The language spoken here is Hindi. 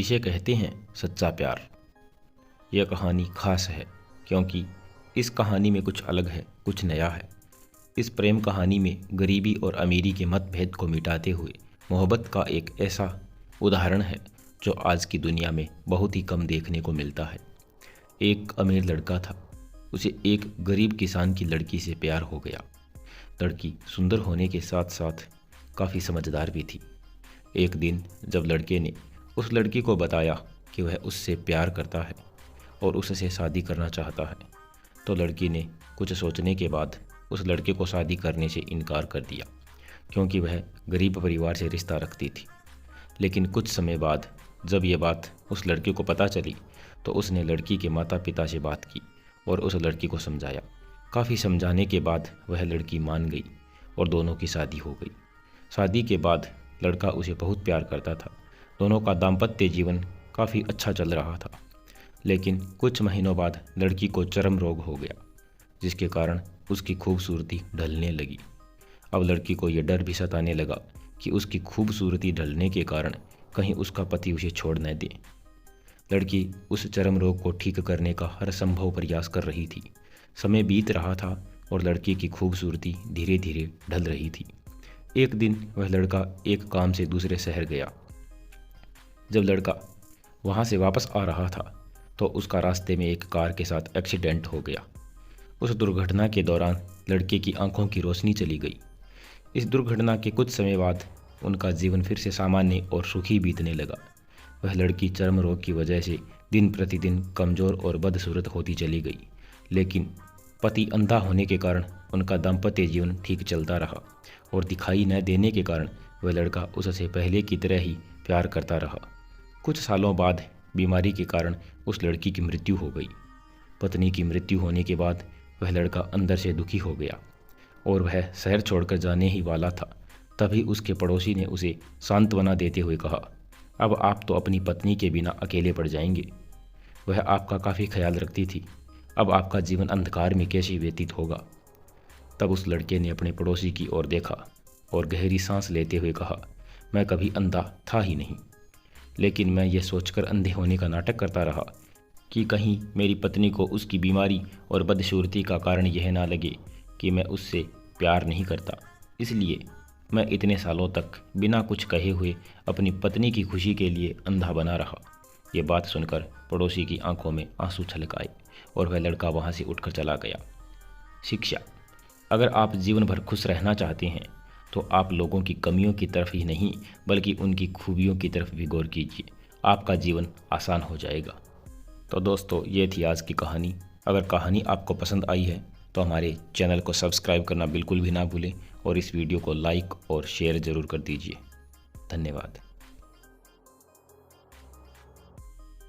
इसे कहते हैं सच्चा प्यार। यह कहानी खास है क्योंकि इस कहानी में कुछ अलग है, कुछ नया है। इस प्रेम कहानी में गरीबी और अमीरी के मतभेद को मिटाते हुए मोहब्बत का एक ऐसा उदाहरण है जो आज की दुनिया में बहुत ही कम देखने को मिलता है। एक अमीर लड़का था, उसे एक गरीब किसान की लड़की से प्यार हो गया। लड़की सुंदर होने के साथ साथ काफ़ी समझदार भी थी। एक दिन जब लड़के ने उस लड़की को बताया कि वह उससे प्यार करता है और उससे शादी करना चाहता है, तो लड़की ने कुछ सोचने के बाद उस लड़के को शादी करने से इनकार कर दिया क्योंकि वह गरीब परिवार से रिश्ता रखती थी। लेकिन कुछ समय बाद जब ये बात उस लड़के को पता चली तो उसने लड़की के माता पिता से बात की और उस लड़की को समझाया। काफ़ी समझाने के बाद वह लड़की मान गई और दोनों की शादी हो गई। शादी के बाद लड़का उसे बहुत प्यार करता था। दोनों का दाम्पत्य जीवन काफ़ी अच्छा चल रहा था। लेकिन कुछ महीनों बाद लड़की को चर्म रोग हो गया, जिसके कारण उसकी खूबसूरती ढलने लगी। अब लड़की को यह डर भी सताने लगा कि उसकी खूबसूरती ढलने के कारण कहीं उसका पति उसे छोड़ न दे। लड़की उस चर्म रोग को ठीक करने का हर संभव प्रयास कर रही थी। समय बीत रहा था और लड़की की खूबसूरती धीरे धीरे ढल रही थी। एक दिन वह लड़का एक काम से दूसरे शहर गया। जब लड़का वहाँ से वापस आ रहा था तो उसका रास्ते में एक कार के साथ एक्सीडेंट हो गया। उस दुर्घटना के दौरान लड़के की आंखों की रोशनी चली गई। इस दुर्घटना के कुछ समय बाद उनका जीवन फिर से सामान्य और सुखी बीतने लगा। वह लड़की चर्म रोग की वजह से दिन प्रतिदिन कमज़ोर और बदसूरत होती चली गई, लेकिन पति अंधा होने के कारण उनका दाम्पत्य जीवन ठीक चलता रहा और दिखाई न देने के कारण वह लड़का उससे पहले की तरह ही प्यार करता रहा। कुछ सालों बाद बीमारी के कारण उस लड़की की मृत्यु हो गई। पत्नी की मृत्यु होने के बाद वह लड़का अंदर से दुखी हो गया और वह शहर छोड़कर जाने ही वाला था। तभी उसके पड़ोसी ने उसे सांत्वना देते हुए कहा, अब आप तो अपनी पत्नी के बिना अकेले पड़ जाएंगे। वह आपका काफ़ी ख्याल रखती थी। अब आपका जीवन अंधकार में कैसे व्यतीत होगा। तब उस लड़के ने अपने पड़ोसी की ओर देखा और गहरी सांस लेते हुए कहा, मैं कभी अंधा था ही नहीं, लेकिन मैं ये सोचकर अंधे होने का नाटक करता रहा कि कहीं मेरी पत्नी को उसकी बीमारी और बदसूरती का कारण यह ना लगे कि मैं उससे प्यार नहीं करता। इसलिए मैं इतने सालों तक बिना कुछ कहे हुए अपनी पत्नी की खुशी के लिए अंधा बना रहा। ये बात सुनकर पड़ोसी की आंखों में आंसू छलक आए और वह लड़का वहाँ से उठकर चला गया। शिक्षा: अगर आप जीवन भर खुश रहना चाहते हैं तो आप लोगों की कमियों की तरफ ही नहीं बल्कि उनकी खूबियों की तरफ भी गौर कीजिए। आपका जीवन आसान हो जाएगा। तो दोस्तों, ये थी आज की कहानी। अगर कहानी आपको पसंद आई है तो हमारे चैनल को सब्सक्राइब करना बिल्कुल भी ना भूलें और इस वीडियो को लाइक और शेयर ज़रूर कर दीजिए। धन्यवाद।